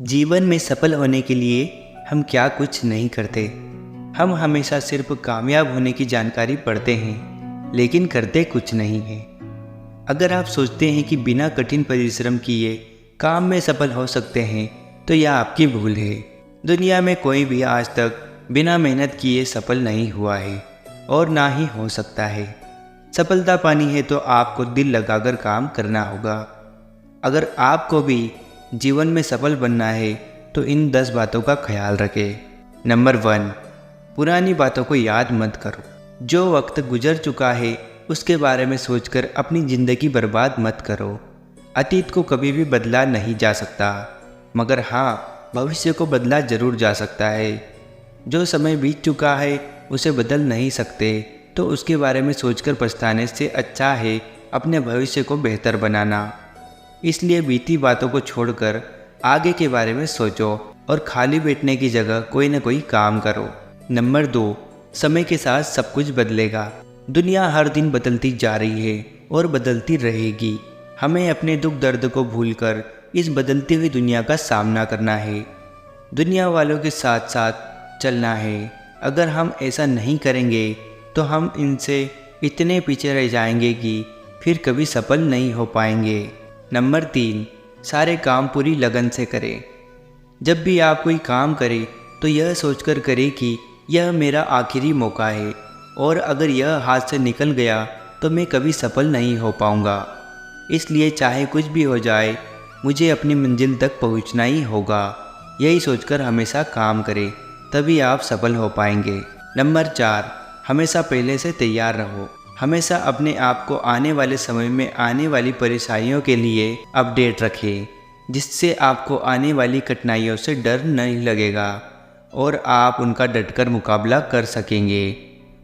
जीवन में सफल होने के लिए हम क्या कुछ नहीं करते। हम हमेशा सिर्फ कामयाब होने की जानकारी पढ़ते हैं, लेकिन करते कुछ नहीं हैं। अगर आप सोचते हैं कि बिना कठिन परिश्रम किए काम में सफल हो सकते हैं, तो यह आपकी भूल है। दुनिया में कोई भी आज तक बिना मेहनत किए सफल नहीं हुआ है और ना ही हो सकता है। सफलता पानी है तो आपको दिल लगाकर काम करना होगा। अगर आपको भी जीवन में सफल बनना है तो इन 10 बातों का ख्याल रखें। नंबर 1, पुरानी बातों को याद मत करो। जो वक्त गुजर चुका है उसके बारे में सोचकर अपनी ज़िंदगी बर्बाद मत करो। अतीत को कभी भी बदला नहीं जा सकता, मगर हाँ, भविष्य को बदला जरूर जा सकता है। जो समय बीत चुका है उसे बदल नहीं सकते, तो उसके बारे में सोचकर पछताने से अच्छा है अपने भविष्य को बेहतर बनाना। इसलिए बीती बातों को छोड़कर आगे के बारे में सोचो और खाली बैठने की जगह कोई ना कोई काम करो। नंबर 2, समय के साथ सब कुछ बदलेगा। दुनिया हर दिन बदलती जा रही है और बदलती रहेगी। हमें अपने दुख दर्द को भूलकर इस बदलती हुई दुनिया का सामना करना है। दुनिया वालों के साथ साथ चलना है। अगर हम ऐसा नहीं करेंगे तो हम इनसे इतने पीछे रह जाएंगे कि फिर कभी सफल नहीं हो पाएंगे। नंबर 3, सारे काम पूरी लगन से करें। जब भी आप कोई काम करें तो यह सोचकर करें कि यह मेरा आखिरी मौका है, और अगर यह हाथ से निकल गया तो मैं कभी सफल नहीं हो पाऊंगा। इसलिए चाहे कुछ भी हो जाए, मुझे अपनी मंजिल तक पहुंचना ही होगा। यही सोचकर हमेशा काम करें, तभी आप सफल हो पाएंगे। नंबर 4, हमेशा पहले से तैयार रहो। हमेशा अपने आप को आने वाले समय में आने वाली परेशानियों के लिए अपडेट रखें, जिससे आपको आने वाली कठिनाइयों से डर नहीं लगेगा और आप उनका डटकर मुकाबला कर सकेंगे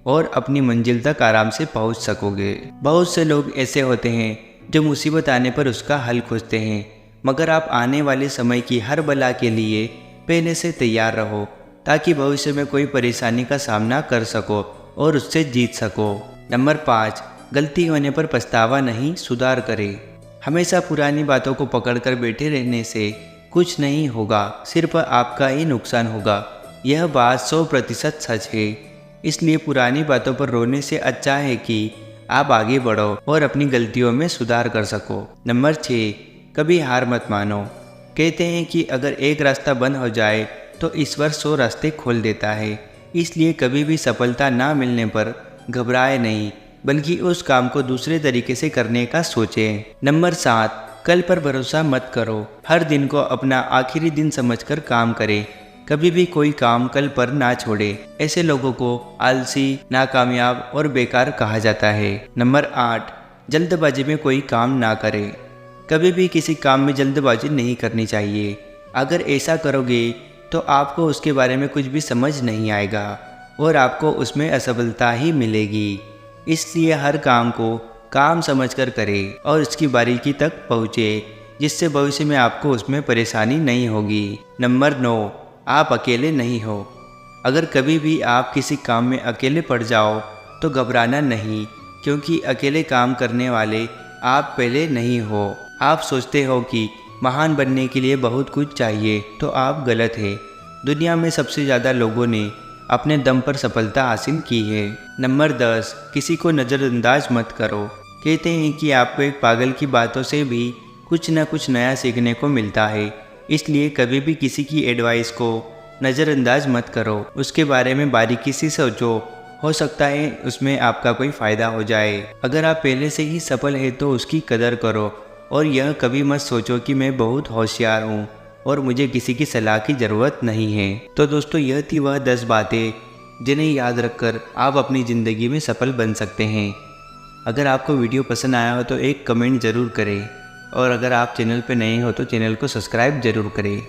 और अपनी मंजिल तक आराम से पहुंच सकोगे। बहुत से लोग ऐसे होते हैं जो मुसीबत आने पर उसका हल खोजते हैं, मगर आप आने वाले समय की हर बला के लिए पहले से तैयार रहो, ताकि भविष्य में कोई परेशानी का सामना कर सको और उससे जीत सको। नंबर 5, गलती होने पर पछतावा नहीं, सुधार करें। हमेशा पुरानी बातों को पकड़कर बैठे रहने से कुछ नहीं होगा, सिर्फ आपका ही नुकसान होगा। यह बात 100% सच है। इसलिए पुरानी बातों पर रोने से अच्छा है कि आप आगे बढ़ो और अपनी गलतियों में सुधार कर सको। नंबर 6, कभी हार मत मानो। कहते हैं कि अगर एक रास्ता बंद हो जाए तो ईश्वर 100 रास्ते खोल देता है। इसलिए कभी भी सफलता ना मिलने पर घबराए नहीं, बल्कि उस काम को दूसरे तरीके से करने का सोचें। नंबर 7, कल पर भरोसा मत करो। हर दिन को अपना आखिरी दिन समझकर काम करें। कभी भी कोई काम कल पर ना छोड़े। ऐसे लोगों को आलसी, नाकामयाब और बेकार कहा जाता है। नंबर 8, जल्दबाजी में कोई काम ना करें। कभी भी किसी काम में जल्दबाजी नहीं करनी चाहिए। अगर ऐसा करोगे तो आपको उसके बारे में कुछ भी समझ नहीं आएगा और आपको उसमें असफलता ही मिलेगी। इसलिए हर काम को काम समझकर करें और इसकी बारीकी तक पहुँचे, जिससे भविष्य में आपको उसमें परेशानी नहीं होगी। नंबर 9, आप अकेले नहीं हो। अगर कभी भी आप किसी काम में अकेले पड़ जाओ तो घबराना नहीं, क्योंकि अकेले काम करने वाले आप पहले नहीं हो। आप सोचते हो कि महान बनने के लिए बहुत कुछ चाहिए, तो आप गलत है। दुनिया में सबसे ज़्यादा लोगों ने अपने दम पर सफलता हासिल की है। नंबर 10, किसी को नज़रअंदाज मत करो। कहते हैं कि आपको एक पागल की बातों से भी कुछ न कुछ नया सीखने को मिलता है। इसलिए कभी भी किसी की एडवाइस को नज़रअंदाज मत करो। उसके बारे में बारीकी से सोचो, हो सकता है उसमें आपका कोई फ़ायदा हो जाए। अगर आप पहले से ही सफल है तो उसकी कदर करो, और यह कभी मत सोचो कि मैं बहुत होशियार हूँ और मुझे किसी की सलाह की ज़रूरत नहीं है। तो दोस्तों, यह थी वह 10 बातें जिन्हें याद रखकर आप अपनी ज़िंदगी में सफल बन सकते हैं। अगर आपको वीडियो पसंद आया हो तो एक कमेंट ज़रूर करें, और अगर आप चैनल पर नए हो तो चैनल को सब्सक्राइब ज़रूर करें।